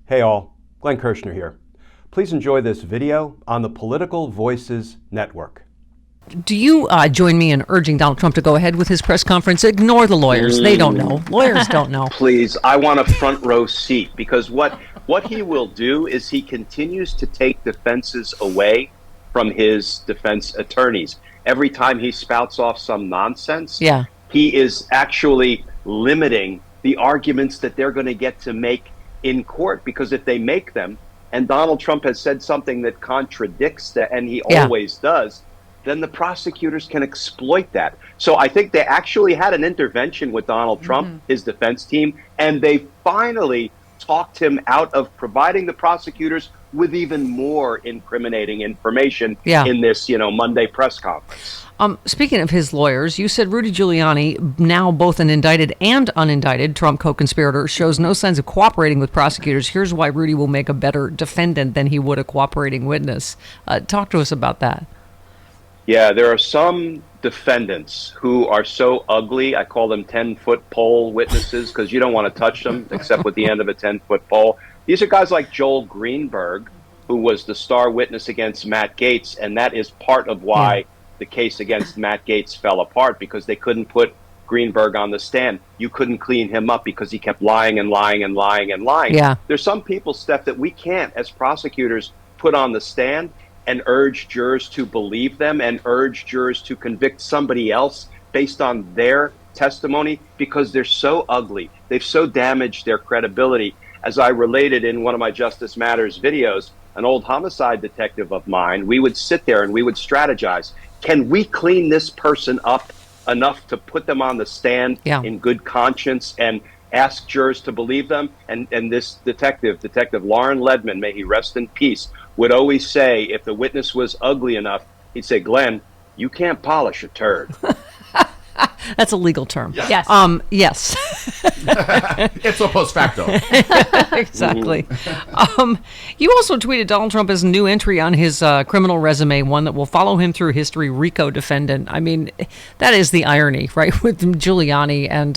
Hey all, Glenn Kirschner here. Please enjoy this video on the Political Voices Network. Do you join me in urging Donald Trump to go ahead with his press conference? Ignore the lawyers. They don't know. Lawyers don't know. Please, I want a front row seat, because what he will do is he continues to take defenses away from his defense attorneys. Every time he spouts off some nonsense, he is actually limiting the arguments that they're going to get to make in court, because if they make them, and Donald Trump has said something that contradicts that, and he always does, then the prosecutors can exploit that. So I think they actually had an intervention with Donald Trump, his defense team, and they finally talked him out of providing the prosecutors with even more incriminating information in this, Monday press conference. Speaking of his lawyers, you said Rudy Giuliani, now both an indicted and unindicted Trump co-conspirator, shows no signs of cooperating with prosecutors. Here's why Rudy will make a better defendant than he would a cooperating witness. Talk to us about that. Yeah, there are some defendants who are so ugly, I call them 10-foot pole witnesses, because you don't want to touch them except with the end of a 10-foot pole. These are guys like Joel Greenberg, who was the star witness against Matt Gaetz, and that is part of why the case against Matt Gaetz fell apart, because they couldn't put Greenberg on the stand. You couldn't clean him up because he kept lying and lying and lying and lying. There's some people, Steph, that we can't, as prosecutors, put on the stand and urge jurors to believe them and urge jurors to convict somebody else based on their testimony, because they're so ugly. They've so damaged their credibility. As I related in one of my Justice Matters videos, an old homicide detective of mine, we would sit there and we would strategize. Can we clean this person up enough to put them on the stand in good conscience and ask jurors to believe them? And this Detective Lauren Ledman, may he rest in peace, would always say, if the witness was ugly enough, he'd say, Glenn, you can't polish a turd. That's a legal term. Yes. Yes. It's a post facto. Exactly. You also tweeted Donald Trump as a new entry on his criminal resume, one that will follow him through history, RICO defendant. I mean, that is the irony, right, with Giuliani and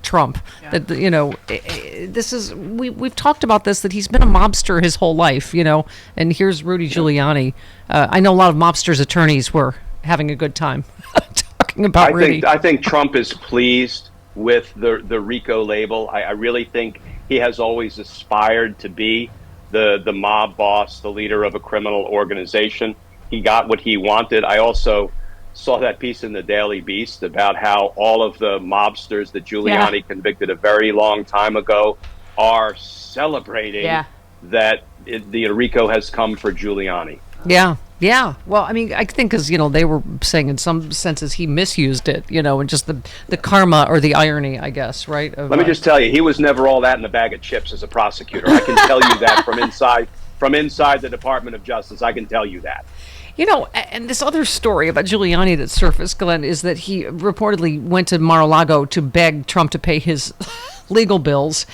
Trump. That, this is, we've talked about this, that he's been a mobster his whole life, and here's Rudy Giuliani. I know a lot of mobsters' attorneys were having a good time talking about Rudy. I think Trump is pleased with the RICO label. I really think he has always aspired to be the mob boss, the leader of a criminal organization. He got what he wanted. I also saw that piece in the Daily Beast about how all of the mobsters that Giuliani convicted a very long time ago are celebrating that the RICO has come for Giuliani. Yeah. Well, I mean, I think because, they were saying in some senses he misused it, and just the karma or the irony, I guess, right? Let me just tell you, he was never all that in a bag of chips as a prosecutor. I can tell you that from inside the Department of Justice. I can tell you that. And this other story about Giuliani that surfaced, Glenn, is that he reportedly went to MarALago to beg Trump to pay his legal bills.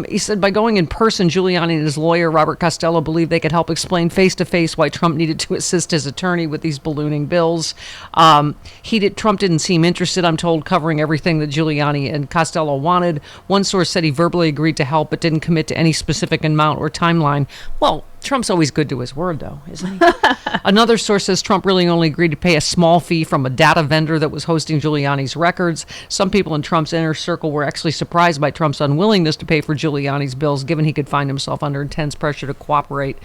He said by going in person, Giuliani and his lawyer, Robert Costello, believed they could help explain face-to-face why Trump needed to assist his attorney with these ballooning bills. Trump didn't seem interested, I'm told, covering everything that Giuliani and Costello wanted. One source said he verbally agreed to help but didn't commit to any specific amount or timeline. Well, Trump's always good to his word, though, isn't he? Another source says Trump really only agreed to pay a small fee from a data vendor that was hosting Giuliani's records. Some people in Trump's inner circle were actually surprised by Trump's unwillingness to pay for Giuliani's bills, given he could find himself under intense pressure to cooperate,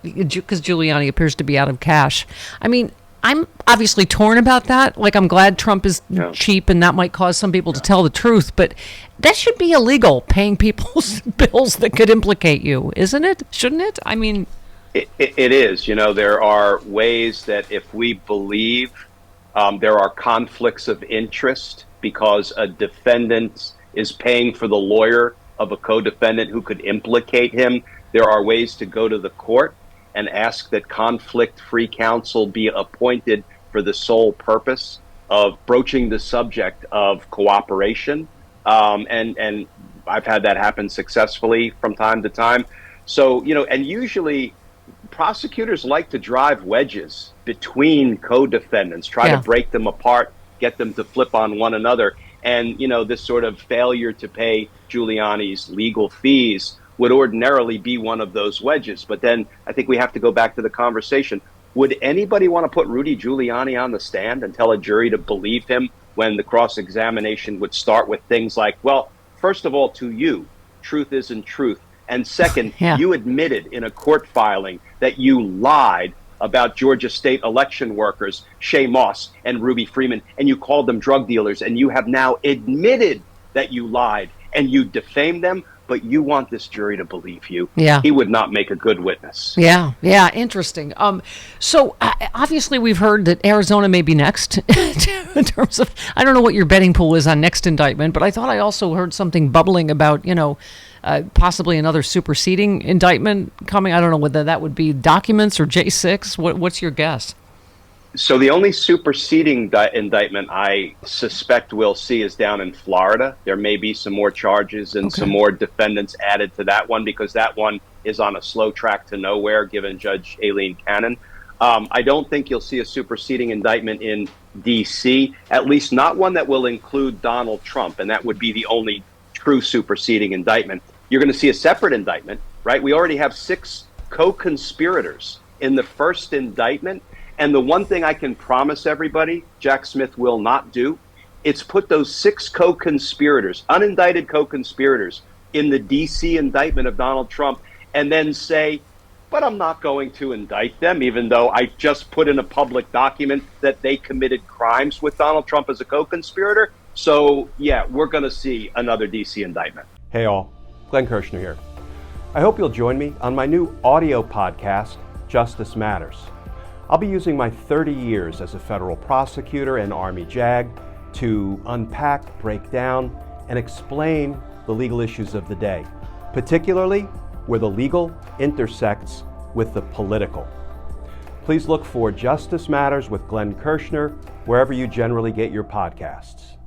because Giuliani appears to be out of cash. I mean, I'm obviously torn about that. Like, I'm glad Trump is cheap, and that might cause some people to tell the truth, but that should be illegal, paying people's bills that could implicate you, isn't it? Shouldn't it? I mean... It is. There are ways that if we believe there are conflicts of interest because a defendant is paying for the lawyer of a co-defendant who could implicate him, there are ways to go to the court and ask that conflict-free counsel be appointed for the sole purpose of broaching the subject of cooperation. And I've had that happen successfully from time to time. So, and usually prosecutors like to drive wedges between co-defendants, try to break them apart, get them to flip on one another. And, this sort of failure to pay Giuliani's legal fees would ordinarily be one of those wedges. But then I think we have to go back to the conversation. Would anybody want to put Rudy Giuliani on the stand and tell a jury to believe him when the cross-examination would start with things like, well, first of all, to you, truth isn't truth. And second, Yeah. you admitted in a court filing that you lied about Georgia state election workers, Shay Moss and Ruby Freeman, and you called them drug dealers, and you have now admitted that you lied and you defamed them, but you want this jury to believe you. Yeah. He would not make a good witness. Yeah, interesting. So obviously we've heard that Arizona may be next in terms of, I don't know what your betting pool is on next indictment, but I thought I also heard something bubbling about, possibly another superseding indictment coming. I don't know whether that would be documents or J6. What's your guess? So the only superseding indictment I suspect we'll see is down in Florida. There may be some more charges and some more defendants added to that one because that one is on a slow track to nowhere, given Judge Aileen Cannon. I don't think you'll see a superseding indictment in D.C., at least not one that will include Donald Trump, and that would be the only true superseding indictment. You're going to see a separate indictment, right? We already have 6 co-conspirators in the first indictment. And the one thing I can promise everybody Jack Smith will not do, it's put those 6 co-conspirators, unindicted co-conspirators, in the D.C. indictment of Donald Trump and then say, but I'm not going to indict them, even though I just put in a public document that they committed crimes with Donald Trump as a co-conspirator. So, yeah, we're going to see another D.C. indictment. Hey all, Glenn Kirschner here. I hope you'll join me on my new audio podcast, Justice Matters. I'll be using my 30 years as a federal prosecutor and Army JAG to unpack, break down, and explain the legal issues of the day, particularly where the legal intersects with the political. Please look for Justice Matters with Glenn Kirschner wherever you generally get your podcasts.